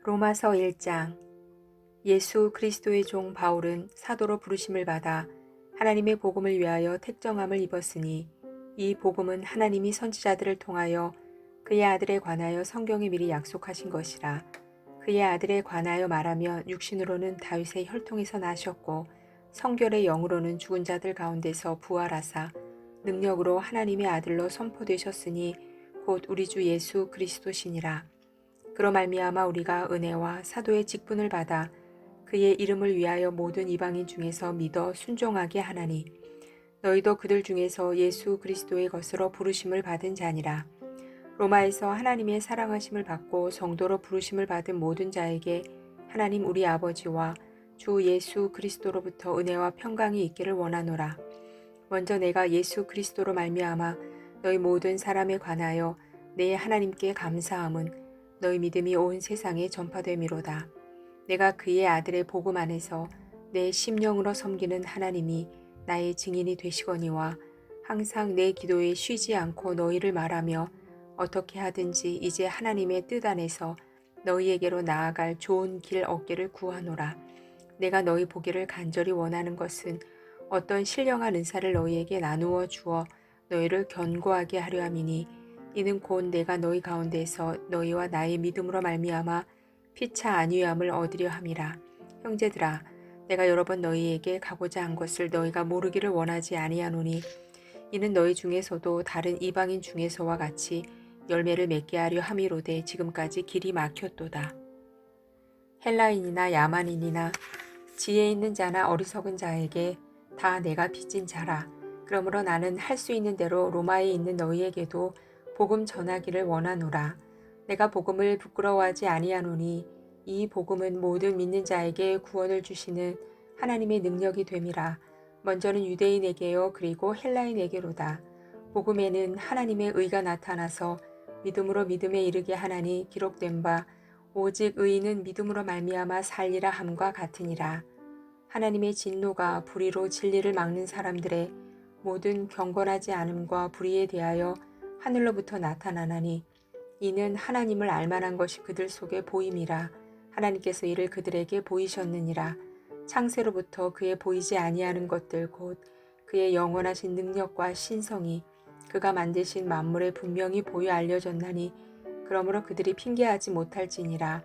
로마서 1장. 예수 그리스도의 종 바울은 사도로 부르심을 받아 하나님의 복음을 위하여 택정함을 입었으니 이 복음은 하나님이 선지자들을 통하여 그의 아들에 관하여 성경에 미리 약속하신 것이라. 그의 아들에 관하여 말하며 육신으로는 다윗의 혈통에서 나셨고 성결의 영으로는 죽은 자들 가운데서 부활하사 능력으로 하나님의 아들로 선포되셨으니 곧 우리 주 예수 그리스도시니라. 그로 말미암아 우리가 은혜와 사도의 직분을 받아 그의 이름을 위하여 모든 이방인 중에서 믿어 순종하게 하나니 너희도 그들 중에서 예수 그리스도의 것으로 부르심을 받은 자니라. 로마에서 하나님의 사랑하심을 받고 성도로 부르심을 받은 모든 자에게 하나님 우리 아버지와 주 예수 그리스도로부터 은혜와 평강이 있기를 원하노라. 먼저 내가 예수 그리스도로 말미암아 너희 모든 사람에 관하여 내 하나님께 감사함은 너희 믿음이 온 세상에 전파됨이로다. 내가 그의 아들의 복음 안에서 내 심령으로 섬기는 하나님이 나의 증인이 되시거니와 항상 내 기도에 쉬지 않고 너희를 말하며 어떻게 하든지 이제 하나님의 뜻 안에서 너희에게로 나아갈 좋은 길 얻기를 구하노라. 내가 너희 보기를 간절히 원하는 것은 어떤 신령한 은사를 너희에게 나누어 주어 너희를 견고하게 하려 함이니 이는 곧 내가 너희 가운데서 너희와 나의 믿음으로 말미암아 피차 안위함을 얻으려 함이라. 형제들아, 내가 여러 번 너희에게 가고자 한 것을 너희가 모르기를 원하지 아니하노니 이는 너희 중에서도 다른 이방인 중에서와 같이 열매를 맺게 하려 함이로되 지금까지 길이 막혔도다. 헬라인이나 야만인이나 지혜 있는 자나 어리석은 자에게 다 내가 빚진 자라. 그러므로 나는 할 수 있는 대로 로마에 있는 너희에게도 복음 전하기를 원하노라. 내가 복음을 부끄러워하지 아니하노니 이 복음은 모든 믿는 자에게 구원을 주시는 하나님의 능력이 됨이라. 먼저는 유대인에게요 그리고 헬라인에게로다. 복음에는 하나님의 의가 나타나서 믿음으로 믿음에 이르게 하나니 기록된 바 오직 의인은 믿음으로 말미암아 살리라 함과 같으니라. 하나님의 진노가 불의로 진리를 막는 사람들의 모든 경건하지 않음과 불의에 대하여 하늘로부터 나타나나니 이는 하나님을 알만한 것이 그들 속에 보임이라. 하나님께서 이를 그들에게 보이셨느니라. 창세로부터 그의 보이지 아니하는 것들 곧 그의 영원하신 능력과 신성이 그가 만드신 만물에 분명히 보여 알려졌나니 그러므로 그들이 핑계하지 못할지니라.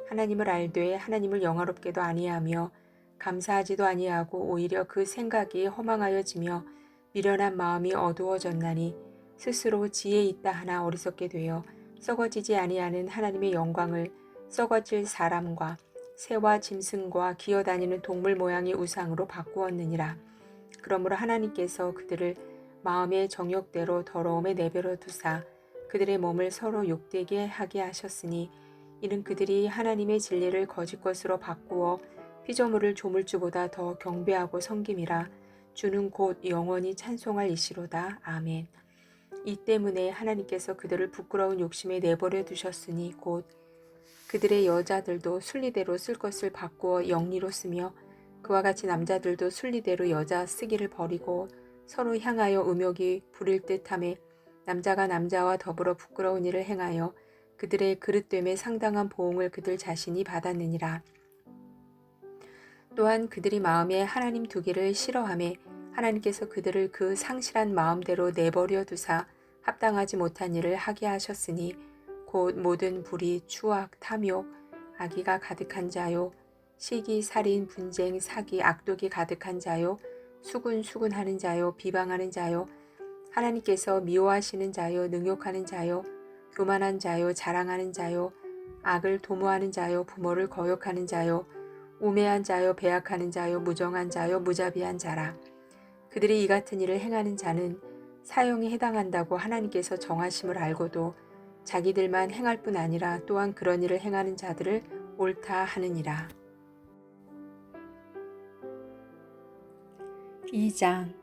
하나님을 알되 하나님을 영화롭게도 아니하며 감사하지도 아니하고 오히려 그 생각이 허망하여지며 미련한 마음이 어두워졌나니 스스로 지혜 있다 하나 어리석게 되어 썩어지지 아니하는 하나님의 영광을 썩어질 사람과 새와 짐승과 기어다니는 동물 모양의 우상으로 바꾸었느니라. 그러므로 하나님께서 그들을 마음의 정욕대로 더러움에 내버려 두사 그들의 몸을 서로 욕되게 하게 하셨으니 이는 그들이 하나님의 진리를 거짓 것으로 바꾸어 피조물을 조물주보다 더 경배하고 섬김이라. 주는 곧 영원히 찬송할 이시로다. 아멘. 이 때문에 하나님께서 그들을 부끄러운 욕심에 내버려 두셨으니 곧 그들의 여자들도 순리대로 쓸 것을 바꾸어 영리로 쓰며 그와 같이 남자들도 순리대로 여자 쓰기를 버리고 서로 향하여 음욕이 부릴 듯하며 남자가 남자와 더불어 부끄러운 일을 행하여 그들의 그릇됨에 상당한 보응을 그들 자신이 받았느니라. 또한 그들이 마음에 하나님 두기를 싫어하며 하나님께서 그들을 그 상실한 마음대로 내버려 두사 합당하지 못한 일을 하게 하셨으니 곧 모든 불의, 추악, 탐욕, 악의가 가득한 자요, 시기, 살인, 분쟁, 사기, 악독이 가득한 자요, 수군수군하는 자요, 비방하는 자요, 하나님께서 미워하시는 자요, 능욕하는 자요, 교만한 자요, 자랑하는 자요, 악을 도모하는 자요, 부모를 거역하는 자요, 우매한 자요, 배약하는 자요, 무정한 자요, 무자비한 자라. 그들이 이 같은 일을 행하는 자는 사형에 해당한다고 하나님께서 정하심을 알고도 자기들만 행할 뿐 아니라 또한 그런 일을 행하는 자들을 옳다 하느니라. 2장.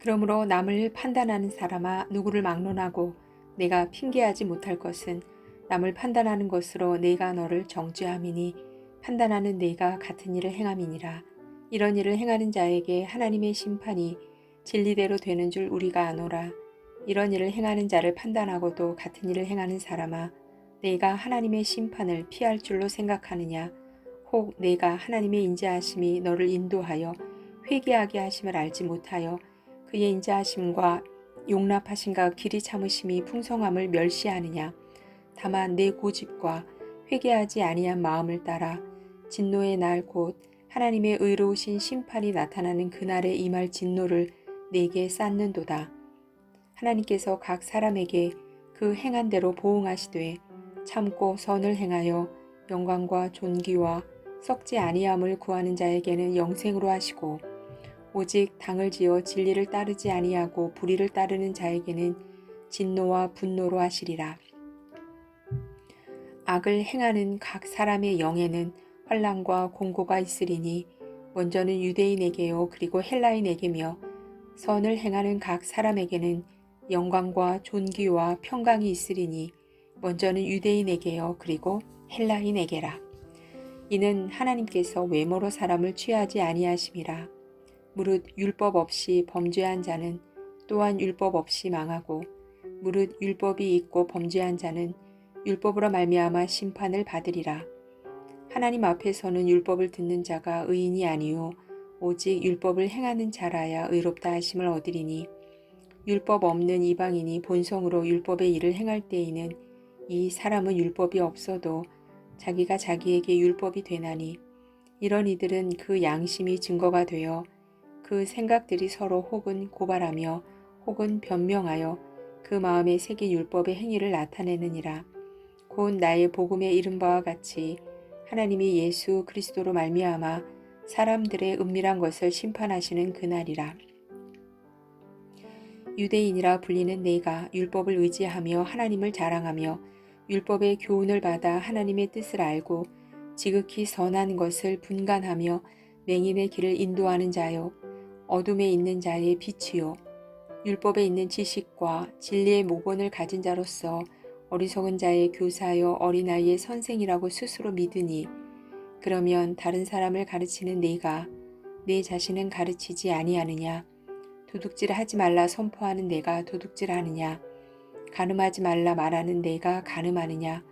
그러므로 남을 판단하는 사람아 누구를 막론하고 내가 핑계하지 못할 것은 남을 판단하는 것으로 내가 너를 정죄함이니 판단하는 내가 같은 일을 행함이니라. 이런 일을 행하는 자에게 하나님의 심판이 진리대로 되는 줄 우리가 아노라. 이런 일을 행하는 자를 판단하고도 같은 일을 행하는 사람아 내가 하나님의 심판을 피할 줄로 생각하느냐? 혹 내가 하나님의 인자하심이 너를 인도하여 회개하게 하심을 알지 못하여 그의 인자하심과 용납하심과 길이 참으심이 풍성함을 멸시하느냐? 다만 내 고집과 회개하지 아니한 마음을 따라 진노의 날 곧 하나님의 의로우신 심판이 나타나는 그날에 임할 진노를 내게 쌓는도다. 하나님께서 각 사람에게 그 행한 대로 보응하시되 참고 선을 행하여 영광과 존귀와 썩지 아니함을 구하는 자에게는 영생으로 하시고 오직 당을 지어 진리를 따르지 아니하고 불의를 따르는 자에게는 진노와 분노로 하시리라. 악을 행하는 각 사람의 영에는 환난과 공고가 있으리니 먼저는 유대인에게요 그리고 헬라인에게며 선을 행하는 각 사람에게는 영광과 존귀와 평강이 있으리니 먼저는 유대인에게요 그리고 헬라인에게라. 이는 하나님께서 외모로 사람을 취하지 아니하심이라. 무릇 율법 없이 범죄한 자는 또한 율법 없이 망하고 무릇 율법이 있고 범죄한 자는 율법으로 말미암아 심판을 받으리라. 하나님 앞에서는 율법을 듣는 자가 의인이 아니요 오직 율법을 행하는 자라야 의롭다 하심을 얻으리니 율법 없는 이방인이 본성으로 율법의 일을 행할 때에는 이 사람은 율법이 없어도 자기가 자기에게 율법이 되나니 이런 이들은 그 양심이 증거가 되어 그 생각들이 서로 혹은 고발하며 혹은 변명하여 그 마음에 새긴 율법의 행위를 나타내느니라. 곧 나의 복음에 이른 바와 같이 하나님이 예수 그리스도로 말미암아 사람들의 은밀한 것을 심판하시는 그날이라. 유대인이라 불리는 내가 율법을 의지하며 하나님을 자랑하며 율법의 교훈을 받아 하나님의 뜻을 알고 지극히 선한 것을 분간하며 맹인의 길을 인도하는 자요 어둠에 있는 자의 빛이요 율법에 있는 지식과 진리의 모본을 가진 자로서 어리석은 자의 교사여 어린아이의 선생이라고 스스로 믿으니 그러면 다른 사람을 가르치는 내가 내 자신은 가르치지 아니하느냐? 도둑질하지 말라 선포하는 내가 도둑질하느냐? 간음하지 말라 말하는 내가 간음하느냐?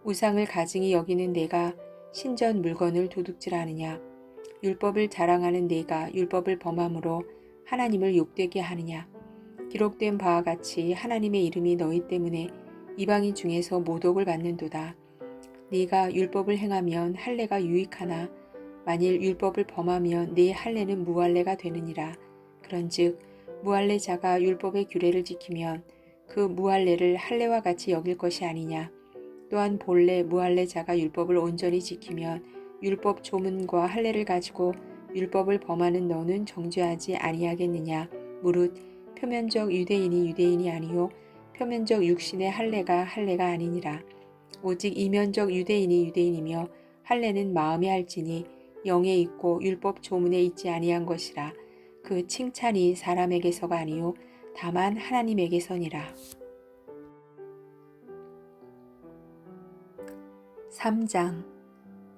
우상을 가증히 여기는 내가 신전 물건을 도둑질하느냐? 율법을 자랑하는 내가 율법을 범함으로 하나님을 욕되게 하느냐? 기록된 바와 같이 하나님의 이름이 너희 때문에 이방인 중에서 모독을 받는도다. 네가 율법을 행하면 할례가 유익하나 만일 율법을 범하면 네 할례는 무할례가 되느니라. 그런즉 무할례자가 율법의 규례를 지키면 그 무할례를 할례와 같이 여길 것이 아니냐. 또한 본래 무할례자가 율법을 온전히 지키면 율법 조문과 할례를 가지고 율법을 범하는 너는 정죄하지 아니하겠느냐. 무릇 표면적 유대인이 유대인이 아니요 표면적 육신의 할례가 할례가 아니니라. 오직 이면적 유대인이 유대인이며 할례는 마음에 할지니 영에 있고 율법 조문에 있지 아니한 것이라. 그 칭찬이 사람에게서가 아니요 다만 하나님에게서니라. 3장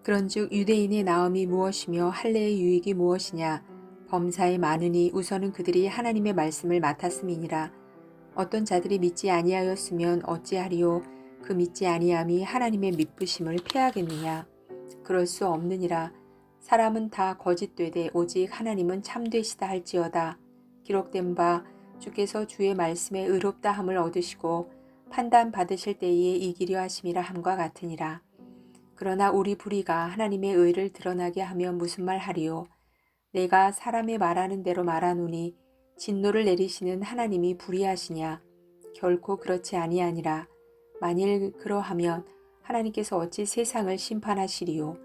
그런즉 유대인의 나음이 무엇이며 할례의 유익이 무엇이냐. 범사에 많으니 우선은 그들이 하나님의 말씀을 맡았음이니라. 어떤 자들이 믿지 아니하였으면 어찌하리요. 그 믿지 아니함이 하나님의 믿부심을 패하겠느냐. 그럴 수 없느니라. 사람은 다 거짓되되 오직 하나님은 참되시다 할지어다. 기록된 바 주께서 주의 말씀에 의롭다 함을 얻으시고 판단 받으실 때에 이기려 하심이라 함과 같으니라. 그러나 우리 불의가 하나님의 의를 드러나게 하면 무슨 말 하리요. 내가 사람의 말하는 대로 말하노니 진노를 내리시는 하나님이 불의하시냐. 결코 그렇지 아니하니라. 만일 그러하면 하나님께서 어찌 세상을 심판하시리요.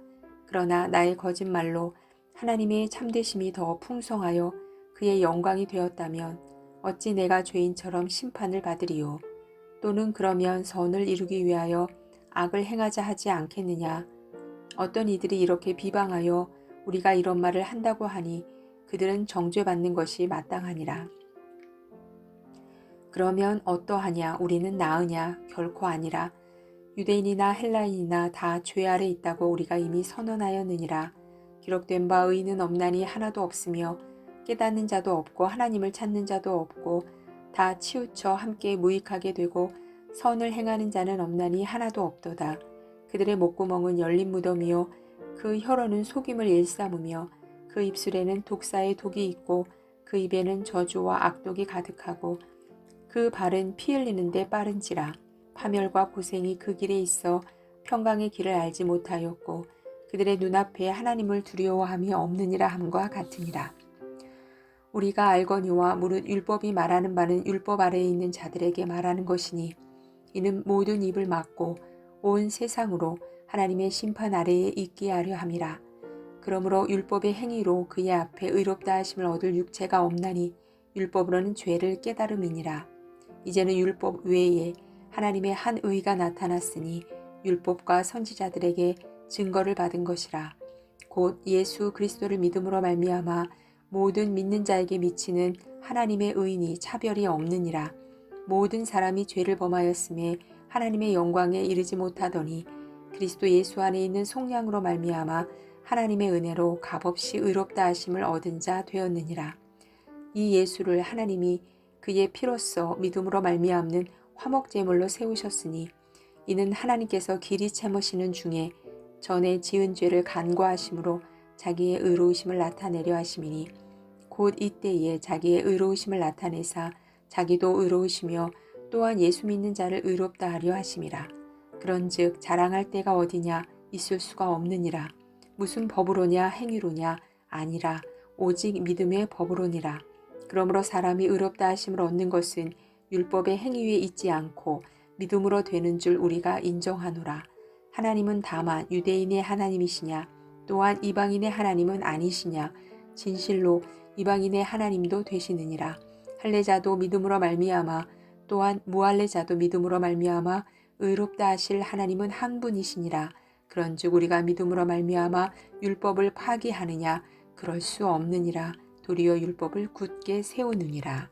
그러나 나의 거짓말로 하나님의 참되심이 더 풍성하여 그의 영광이 되었다면 어찌 내가 죄인처럼 심판을 받으리요. 또는 그러면 선을 이루기 위하여 악을 행하자 하지 않겠느냐. 어떤 이들이 이렇게 비방하여 우리가 이런 말을 한다고 하니 그들은 정죄받는 것이 마땅하니라. 그러면 어떠하냐. 우리는 나으냐. 결코 아니라. 유대인이나 헬라인이나 다 죄 아래 있다고 우리가 이미 선언하였느니라. 기록된 바 의인은 없나니 하나도 없으며 깨닫는 자도 없고 하나님을 찾는 자도 없고 다 치우쳐 함께 무익하게 되고 선을 행하는 자는 없나니 하나도 없도다. 그들의 목구멍은 열린 무덤이요 그 혀로는 속임을 일삼으며 그 입술에는 독사의 독이 있고 그 입에는 저주와 악독이 가득하고 그 발은 피 흘리는데 빠른지라. 파멸과 고생이 그 길에 있어 평강의 길을 알지 못하였고 그들의 눈앞에 하나님을 두려워함이 없느니라 함과 같으니라. 우리가 알거니와 무릇 율법이 말하는 바는 율법 아래에 있는 자들에게 말하는 것이니 이는 모든 입을 막고 온 세상으로 하나님의 심판 아래에 있게 하려 함이라. 그러므로 율법의 행위로 그의 앞에 의롭다 하심을 얻을 육체가 없나니 율법으로는 죄를 깨달음이니라. 이제는 율법 외에 하나님의 한 의가 나타났으니 율법과 선지자들에게 증거를 받은 것이라. 곧 예수 그리스도를 믿음으로 말미암아 모든 믿는 자에게 미치는 하나님의 의인이 차별이 없느니라. 모든 사람이 죄를 범하였음에 하나님의 영광에 이르지 못하더니 그리스도 예수 안에 있는 속량으로 말미암아 하나님의 은혜로 값없이 의롭다 하심을 얻은 자 되었느니라. 이 예수를 하나님이 그의 피로써 믿음으로 말미암는 화목제물로 세우셨으니 이는 하나님께서 길이 채무시는 중에 전에 지은 죄를 간과하심으로 자기의 의로우심을 나타내려 하심이니 곧 이때에 자기의 의로우심을 나타내사 자기도 의로우시며 또한 예수 믿는 자를 의롭다 하려 하심이라. 그런즉 자랑할 때가 어디냐 있을 수가 없느니라. 무슨 법으로냐 행위로냐 아니라 오직 믿음의 법으로니라. 그러므로 사람이 의롭다 하심을 얻는 것은 율법의 행위 위에 있지 않고 믿음으로 되는 줄 우리가 인정하노라. 하나님은 다만 유대인의 하나님이시냐 또한 이방인의 하나님은 아니시냐. 진실로 이방인의 하나님도 되시느니라. 할례자도 믿음으로 말미암아 또한 무할례자도 믿음으로 말미암아 의롭다 하실 하나님은 한 분이시니라. 그런즉 우리가 믿음으로 말미암아 율법을 파기하느냐 그럴 수 없느니라. 도리어 율법을 굳게 세우느니라.